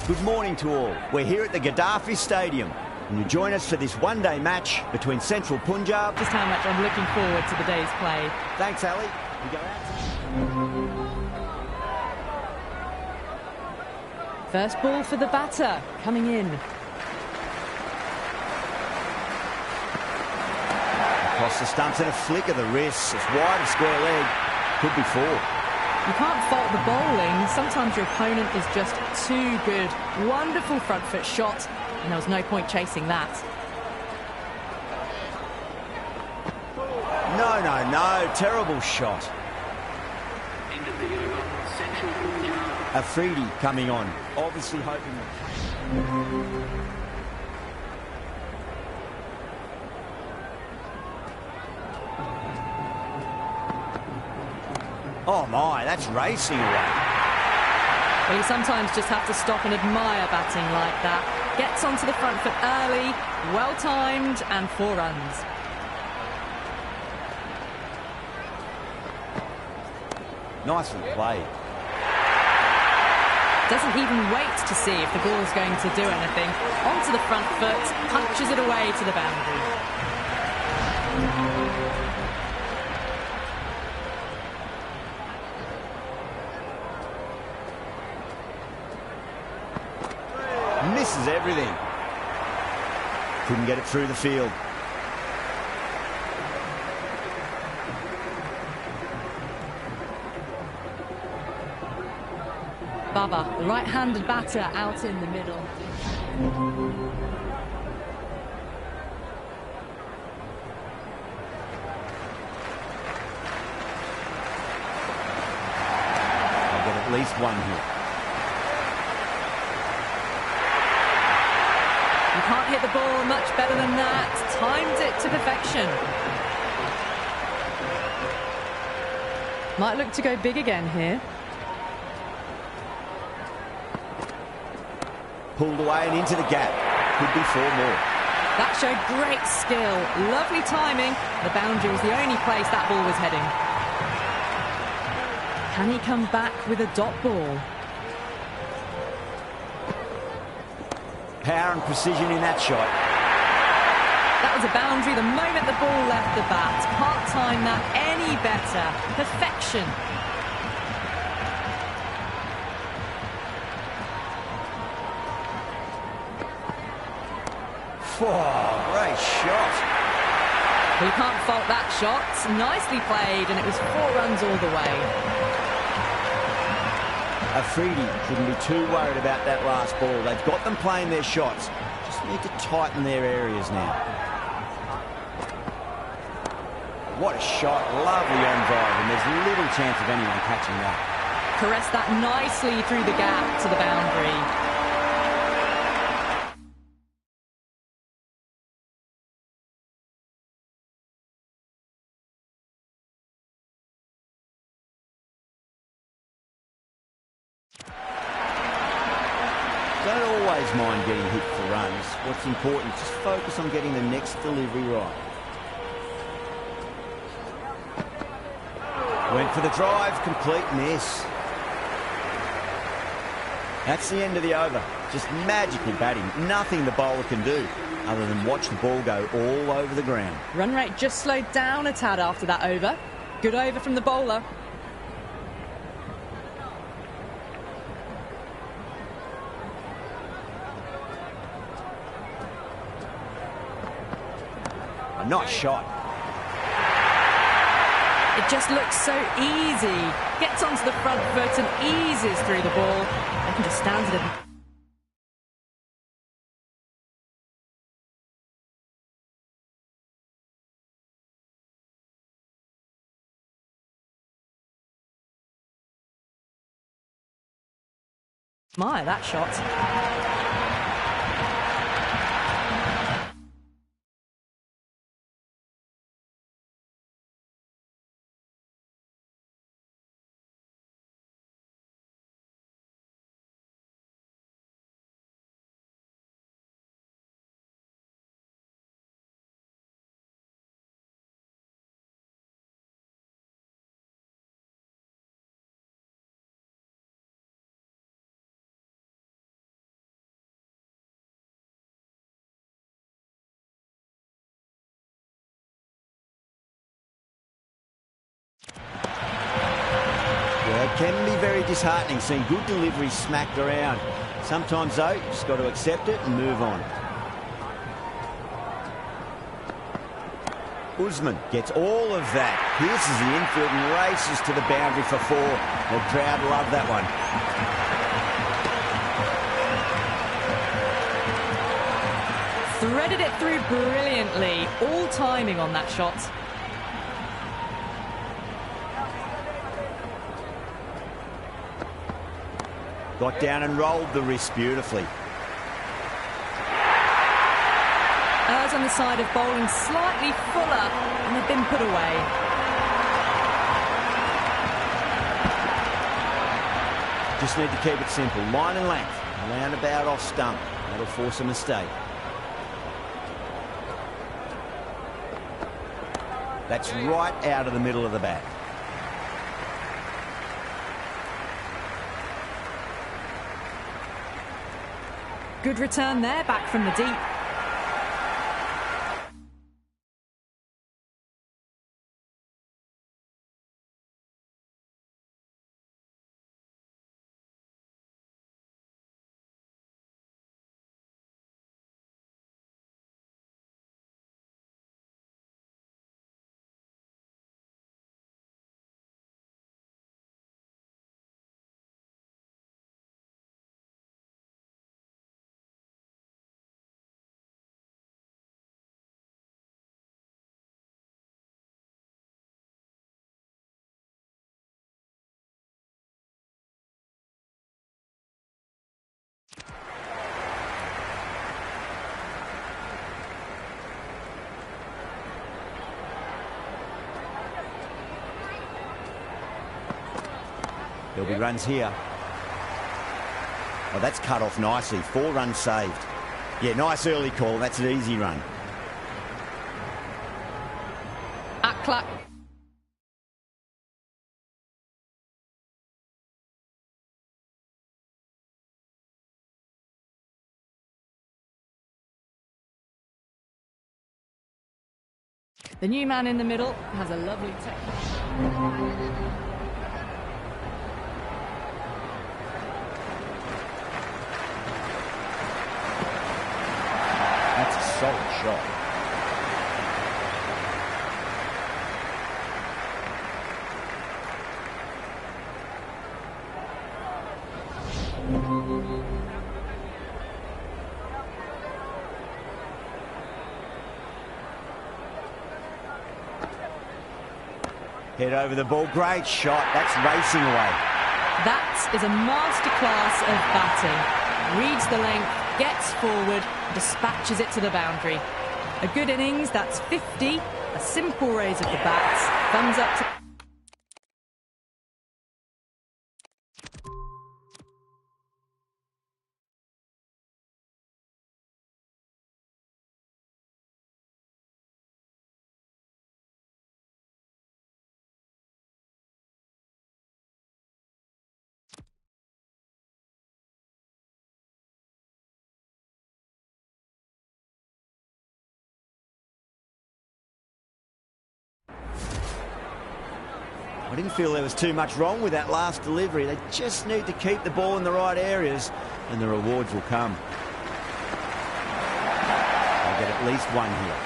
Good morning to all. We're here at the Gaddafi Stadium, and you join us for this one-day match between Central Punjab. Just how much I'm looking forward to the day's play. Thanks, Ali. We go out. First ball for the batter, coming in. Across the stumps and a flick of the wrist. It's wide of square leg. Could be four. You can't fault the bowling. Sometimes your opponent is just too good. Wonderful front foot shot, and there was no point chasing that. No. Terrible shot. Afridi coming on. Obviously hoping that... Oh my, that's racing away. Well, you sometimes just have to stop and admire batting like that. Gets onto the front foot early, well timed, and 4 runs. Nicely played. Doesn't even wait to see if the ball's going to do anything. Onto the front foot, punches it away to the boundary. Misses everything. Couldn't get it through the field. Baba, the right-handed batter, out in the middle. I'll get at least one here. You can't hit the ball much better than that. Timed it to perfection. Might look to go big again here. Pulled away and into the gap. Could be 4 more. That showed great skill. Lovely timing. The boundary was the only place that ball was heading. Can he come back with a dot ball? Power and precision in that shot. That was a boundary the moment the ball left the bat. Can't time that any better. Perfection. Oh, great shot. We can't fault that shot. Nicely played, and it was 4 runs all the way. Afridi shouldn't be too worried about that last ball. They've got them playing their shots. Just need to tighten their areas now. What a shot. Lovely on drive, and there's little chance of anyone catching that. Caressed that nicely through the gap to the boundary. Don't always mind getting hit for runs. What's important is just focus on getting the next delivery right. Went for the drive, complete miss. That's the end of the over. Just magical batting. Nothing the bowler can do other than watch the ball go all over the ground. Run rate just slowed down a tad after that over. Good over from the bowler. A nice shot. It just looks so easy. Gets onto the front foot and eases through the ball. They can just stand it. My, that shot. Yeah, it can be very disheartening seeing good delivery smacked around. Sometimes, though, you've just got to accept it and move on. Usman gets all of that, pierces the infield and races to the boundary for 4. The crowd love that one. Threaded it through brilliantly. All timing on that shot. Got down and rolled the wrist beautifully. On the side of bowling slightly fuller, and they've been put away. Just need to keep it simple. Line and length. Round about off stump. That'll force a mistake. That's right out of the middle of the bat. Good return there, back from the deep. There'll be runs here. Oh, that's cut off nicely. 4 runs saved. Yeah, nice early call. That's an easy run. At clock. The new man in the middle has a lovely technique. That's a solid shot. Head over the ball. Great shot. That's racing away. That is a masterclass of batting. Reads the length, gets forward, dispatches it to the boundary. A good innings, that's 50. A simple raise of the bats. Thumbs up to... I didn't feel there was too much wrong with that last delivery. They just need to keep the ball in the right areas and the rewards will come. They'll get at least one here.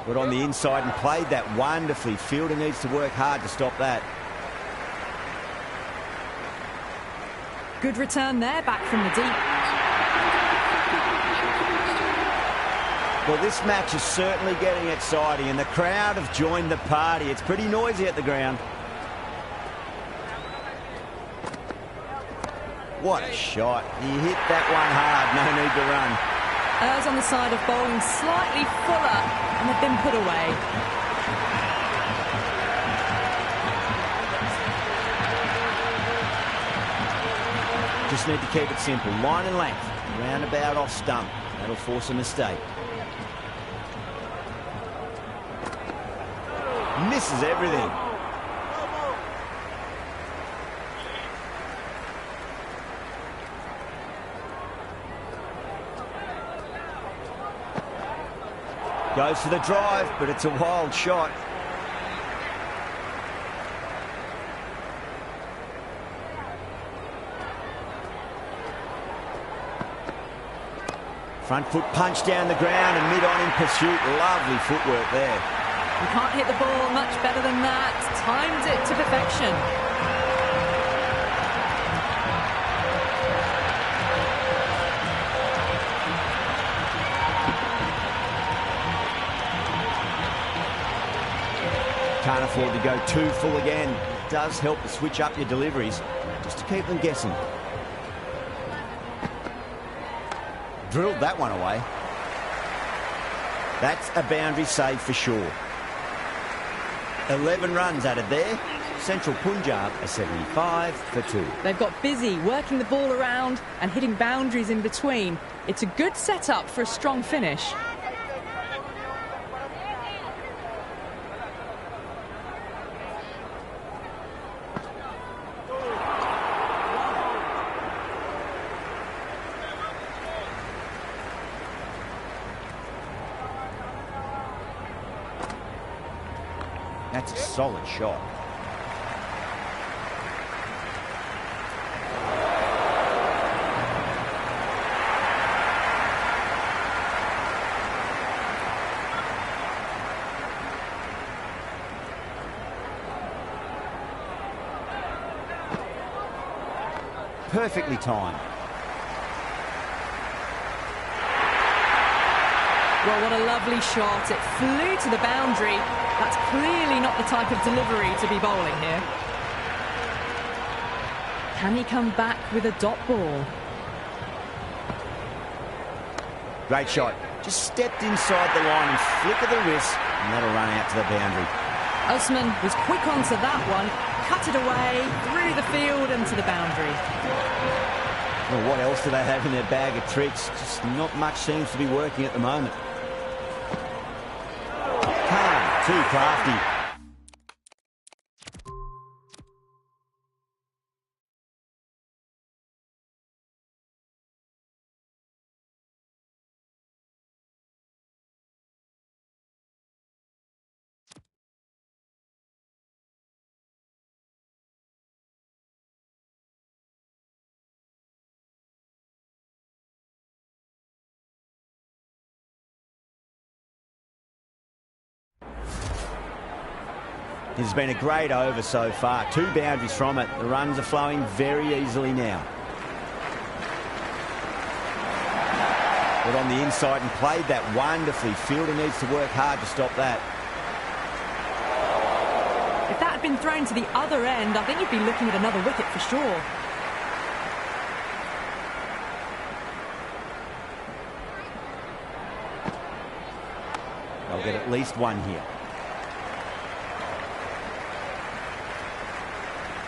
Got on the inside and played that wonderfully. Fielder needs to work hard to stop that. Good return there, back from the deep. Well, this match is certainly getting exciting and the crowd have joined the party. It's pretty noisy at the ground. What a shot. He hit that one hard. No need to run. On the side of bowling slightly fuller, and they've been put away. Just need to keep it simple. Line and length. Roundabout off stump. That'll force a mistake. Misses everything. Goes for the drive, but it's a wild shot. Front foot punch down the ground and mid-on in pursuit. Lovely footwork there. You can't hit the ball much better than that. Timed it to perfection. Can't afford to go too full again. It does help to switch up your deliveries, just to keep them guessing. Drilled that one away. That's a boundary save for sure. 11 runs added there. Central Punjab are 75 for 2. They've got busy working the ball around and hitting boundaries in between. It's a good setup for a strong finish. That's a solid shot. Perfectly timed. Well, what a lovely shot. It flew to the boundary. That's clearly not the type of delivery to be bowling here. Can he come back with a dot ball? Great shot. Just stepped inside the line and flick of the wrist, and that'll run out to the boundary. Osman was quick onto that one, cut it away, through the field and to the boundary. Well, what else do they have in their bag of tricks? Just not much seems to be working at the moment. Too crafty. This has been a great over so far. 2 boundaries from it. The runs are flowing very easily now. Got on the inside and played that wonderfully. Fielder needs to work hard to stop that. If that had been thrown to the other end, I think you'd be looking at another wicket for sure. They'll get at least one here.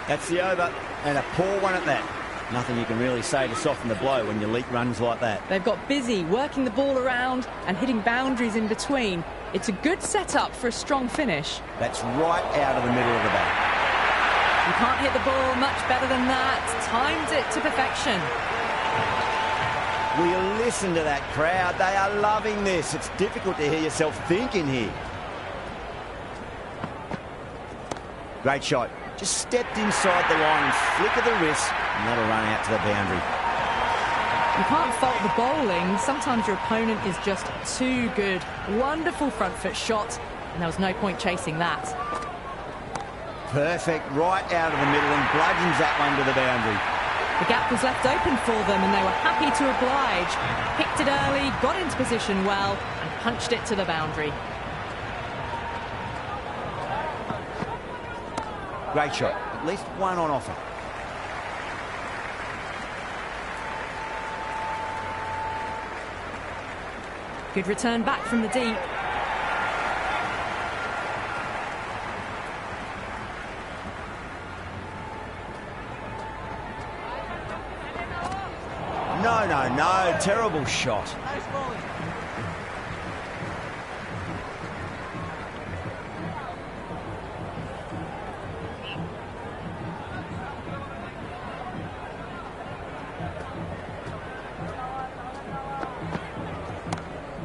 That's the over, and a poor one at that. Nothing you can really say to soften the blow when you leak runs like that. They've got busy working the ball around and hitting boundaries in between. It's a good setup for a strong finish. That's right out of the middle of the bat. You can't hit the ball much better than that. Timed it to perfection. Will you listen to that crowd? They are loving this. It's difficult to hear yourself thinking here. Great shot. Just stepped inside the line and flick of the wrist, and that'll run out to the boundary. You can't fault the bowling. Sometimes your opponent is just too good. Wonderful front foot shot, and there was no point chasing that. Perfect, right out of the middle, and bludgeons that one to the boundary. The gap was left open for them, and they were happy to oblige. Picked it early, got into position well, and punched it to the boundary. Great shot. At least one on offer. Good return back from the deep. No, no, no. Terrible shot.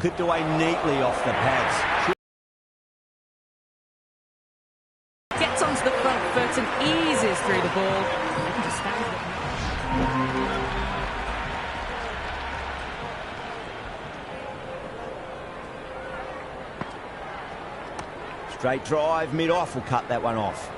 Clipped away neatly off the pads. Gets onto the front foot and eases through the ball. Straight drive, mid-off will cut that one off.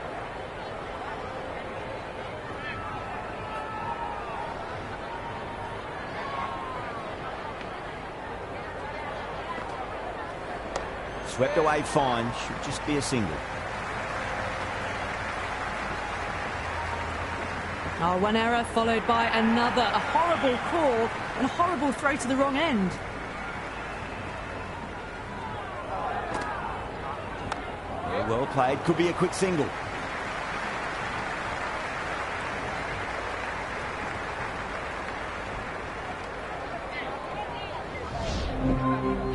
Swept away fine, should just be a single. Oh, one error followed by another. A horrible call and a horrible throw to the wrong end. Well played, could be a quick single.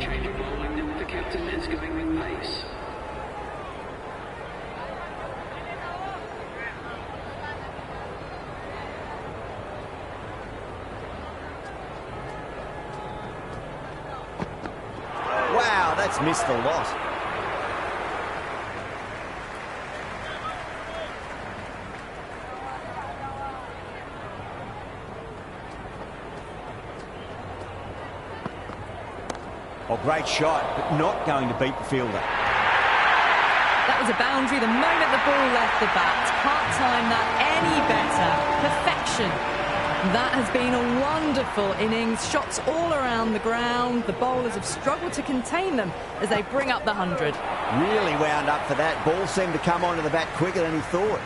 Change of bowling, the captain is going with pace. Wow, that's missed a lot. Oh, great shot, but not going to beat the fielder. That was a boundary the moment the ball left the bat. Can't time that any better. Perfection. That has been a wonderful innings. Shots all around the ground. The bowlers have struggled to contain them as they bring up the 100. Really wound up for that. Ball seemed to come onto the bat quicker than he thought.